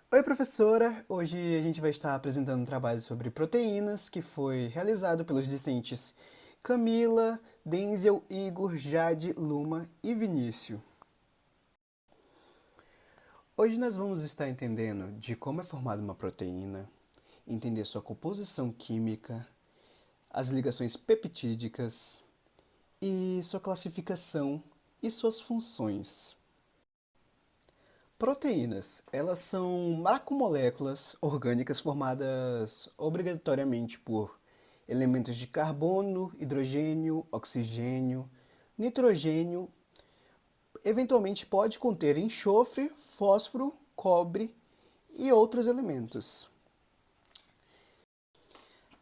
Oi, professora! Hoje a gente vai estar apresentando um trabalho sobre proteínas que foi realizado pelos discentes Camila, Denzel, Igor, Jade, Luma e Vinícius. Hoje nós vamos estar entendendo de como é formada uma proteína, entender sua composição química, as ligações peptídicas e sua classificação e suas funções. Proteínas, elas são macromoléculas orgânicas formadas obrigatoriamente por elementos de carbono, hidrogênio, oxigênio, nitrogênio, eventualmente pode conter enxofre, fósforo, cobre e outros elementos.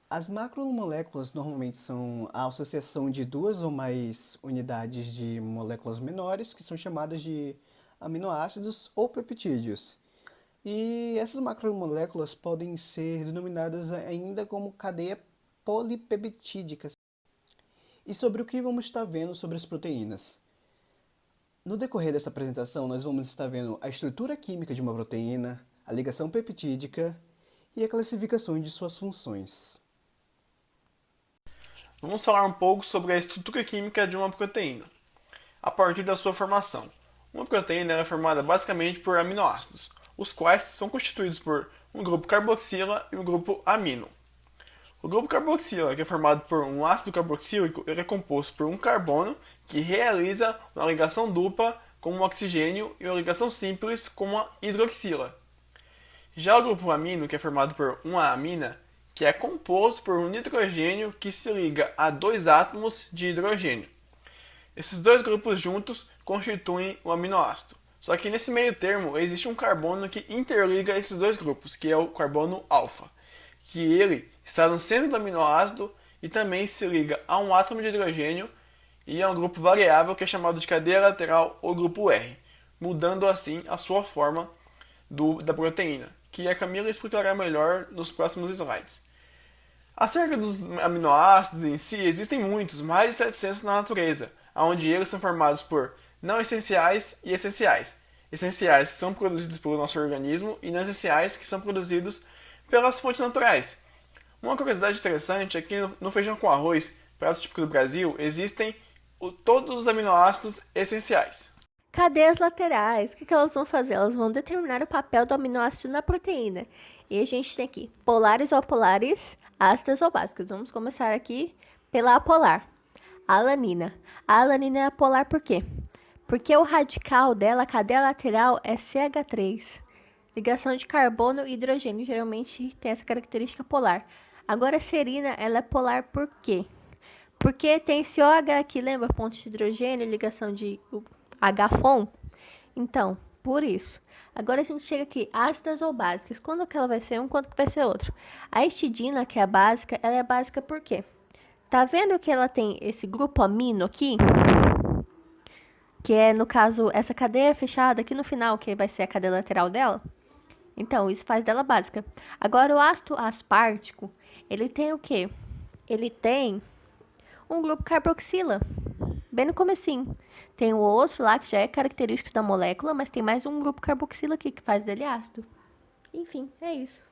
As macromoléculas normalmente são a associação de duas ou mais unidades de moléculas menores, que são chamadas de aminoácidos ou peptídeos. E essas macromoléculas podem ser denominadas ainda como cadeia polipeptídicas. E sobre o que vamos estar vendo sobre as proteínas? No decorrer dessa apresentação, nós vamos estar vendo a estrutura química de uma proteína, a ligação peptídica e a classificação de suas funções. Vamos falar um pouco sobre a estrutura química de uma proteína, a partir da sua formação. Uma proteína é formada basicamente por aminoácidos, os quais são constituídos por um grupo carboxila e um grupo amino. O grupo carboxila, que é formado por um ácido carboxílico, ele é composto por um carbono que realiza uma ligação dupla com um oxigênio e uma ligação simples com uma hidroxila. Já o grupo amino, que é formado por uma amina, que é composto por um nitrogênio que se liga a dois átomos de hidrogênio. Esses dois grupos juntos constituem o aminoácido. Só que nesse meio termo existe um carbono que interliga esses dois grupos, que é o carbono alfa, que ele está no centro do aminoácido e também se liga a um átomo de hidrogênio e a um grupo variável que é chamado de cadeia lateral ou grupo R, mudando assim a sua forma da proteína, que a Camila explicará melhor nos próximos slides. Acerca dos aminoácidos em si, existem muitos, mais de 700 na natureza, onde eles são formados por não essenciais e essenciais. Essenciais que são produzidos pelo nosso organismo e não essenciais que são produzidos pelas fontes naturais. Uma curiosidade interessante é que no feijão com arroz, prato típico do Brasil, existem todos os aminoácidos essenciais. Cadê as laterais? O que elas vão fazer? Elas vão determinar o papel do aminoácido na proteína. E a gente tem aqui polares ou apolares, ácidas ou básicas. Vamos começar aqui pela apolar. A alanina. A alanina é apolar por quê? Porque o radical dela, a cadeia lateral, é CH3. Ligação de carbono e hidrogênio geralmente tem essa característica polar. Agora a serina, ela é polar por quê? Porque tem esse OH aqui, lembra? Ponto de hidrogênio, ligação de H-FON? Então, por isso. Agora a gente chega aqui, ácidas ou básicas. Quando que ela vai ser um, quando que vai ser outro? A histidina, que é a básica, ela é básica por quê? Tá vendo que ela tem esse grupo amino aqui? Que é, no caso, essa cadeia fechada aqui no final, que vai ser a cadeia lateral dela? Então, isso faz dela básica. Agora, o ácido aspartico, ele tem o quê? Ele tem um grupo carboxila, bem no comecinho. Tem o outro lá que já é característico da molécula, mas tem mais um grupo carboxila aqui que faz dele ácido. Enfim, é isso.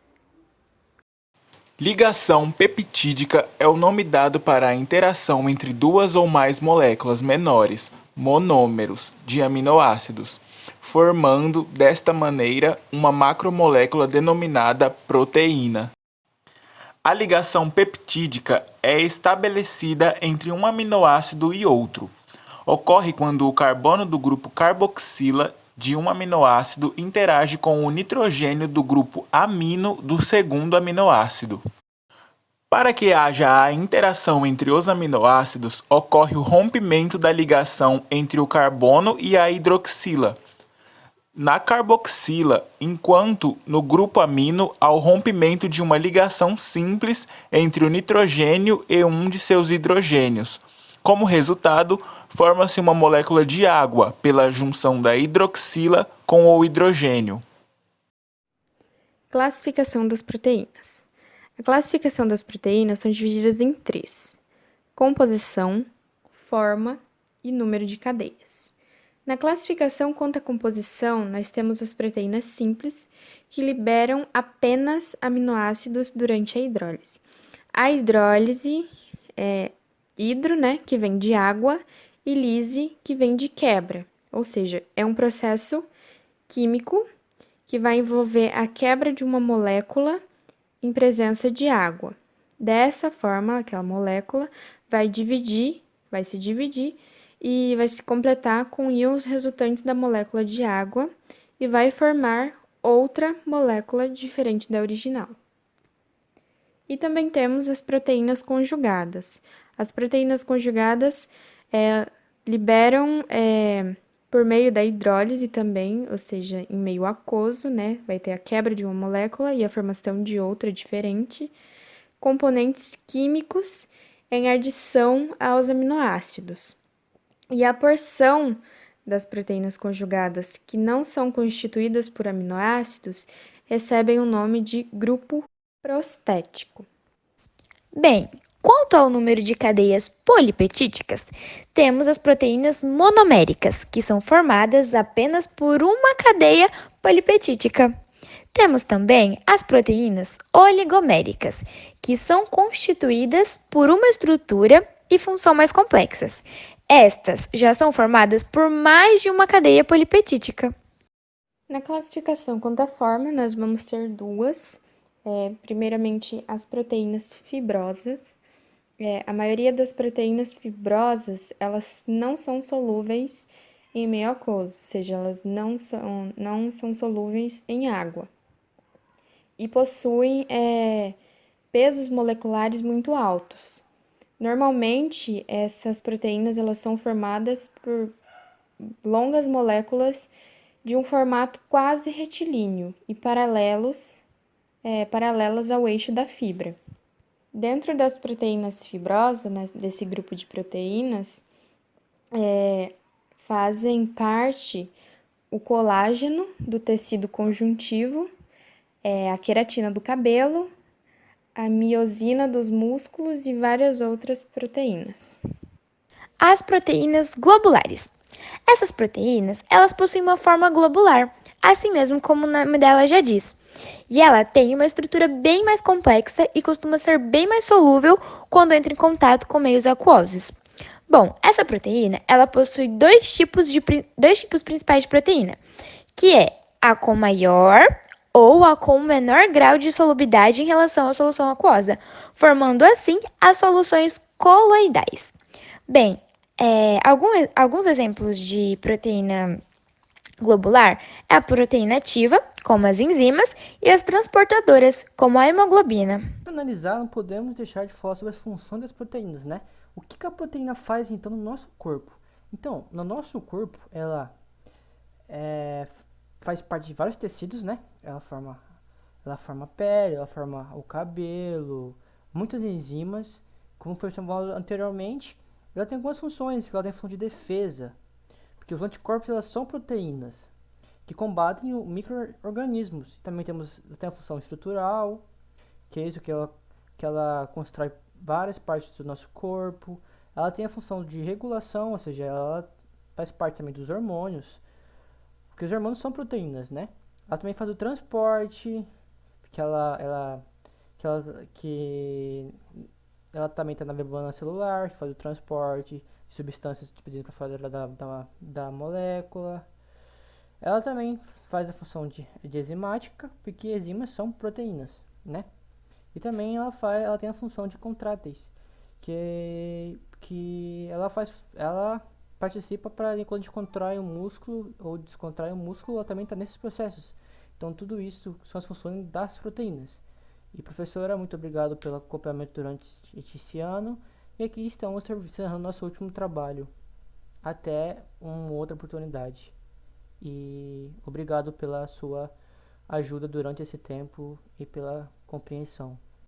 Ligação peptídica é o nome dado para a interação entre duas ou mais moléculas menores, monômeros, de aminoácidos, formando, desta maneira, uma macromolécula denominada proteína. A ligação peptídica é estabelecida entre um aminoácido e outro. Ocorre quando o carbono do grupo carboxila de um aminoácido interage com o nitrogênio do grupo amino do segundo aminoácido. Para que haja a interação entre os aminoácidos, ocorre o rompimento da ligação entre o carbono e a hidroxila na carboxila, enquanto no grupo amino há o rompimento de uma ligação simples entre o nitrogênio e um de seus hidrogênios. Como resultado, forma-se uma molécula de água pela junção da hidroxila com o hidrogênio. Classificação das proteínas. A classificação das proteínas são divididas em três: composição, forma e número de cadeias. Na classificação quanto à composição, nós temos as proteínas simples, que liberam apenas aminoácidos durante a hidrólise. A hidrólise é hidro, né, que vem de água, e lise, que vem de quebra, ou seja, é um processo químico que vai envolver a quebra de uma molécula em presença de água. Dessa forma, aquela molécula vai se dividir e vai se completar com íons resultantes da molécula de água e vai formar outra molécula diferente da original. E também temos as proteínas conjugadas. As proteínas conjugadas liberam por meio da hidrólise também, ou seja, em meio aquoso, né? Vai ter a quebra de uma molécula e a formação de outra diferente, componentes químicos em adição aos aminoácidos. E a porção das proteínas conjugadas que não são constituídas por aminoácidos recebem o nome de grupo prostético. Bem, quanto ao número de cadeias polipetídicas, temos as proteínas monoméricas, que são formadas apenas por uma cadeia polipetídica. Temos também as proteínas oligoméricas, que são constituídas por uma estrutura e função mais complexas. Estas já são formadas por mais de uma cadeia polipetídica. Na classificação quanto à forma, nós vamos ter duas. Primeiramente, as proteínas fibrosas. A maioria das proteínas fibrosas, elas não são solúveis em meio aquoso, ou seja, elas não são solúveis em água. E possuem pesos moleculares muito altos. Normalmente, essas proteínas elas são formadas por longas moléculas de um formato quase retilíneo e paralelas ao eixo da fibra. Dentro das proteínas fibrosas, né, desse grupo de proteínas, fazem parte o colágeno do tecido conjuntivo, a queratina do cabelo, a miosina dos músculos e várias outras proteínas. As proteínas globulares. Essas proteínas, elas possuem uma forma globular, assim mesmo como o nome dela já diz. E ela tem uma estrutura bem mais complexa e costuma ser bem mais solúvel quando entra em contato com meios aquosos. Bom, essa proteína, ela possui dois tipos principais de proteína, que é a com maior ou a com menor grau de solubilidade em relação à solução aquosa, formando assim as soluções coloidais. Bem, alguns exemplos de proteína globular é a proteína ativa, como as enzimas, e as transportadoras, como a hemoglobina. Para analisar, não podemos deixar de falar sobre as funções das proteínas, né? O que a proteína faz, então, no nosso corpo? Então, no nosso corpo, ela faz parte de vários tecidos, né? Ela forma a pele, ela forma o cabelo, muitas enzimas. Como foi chamado anteriormente, ela tem algumas funções, ela tem função de defesa, porque os anticorpos elas são proteínas que combatem micro-organismos. Também tem a função estrutural, que é isso que ela constrói várias partes do nosso corpo. Ela tem a função de regulação, ou seja, ela faz parte também dos hormônios, porque os hormônios são proteínas, né? Ela também faz o transporte, porque ela também está na membrana celular, que faz o transporte de substâncias para fora da molécula. Ela também faz a função de enzimática, porque enzimas são proteínas, né? E também ela tem a função de contráteis, que ela participa para quando a gente contrai o músculo ou descontrai o músculo, ela também está nesses processos. Então tudo isso são as funções das proteínas. E professora, muito obrigado pelo acompanhamento durante esse ano. E aqui estamos encerrando nosso último trabalho. Até uma outra oportunidade. E obrigado pela sua ajuda durante esse tempo e pela compreensão.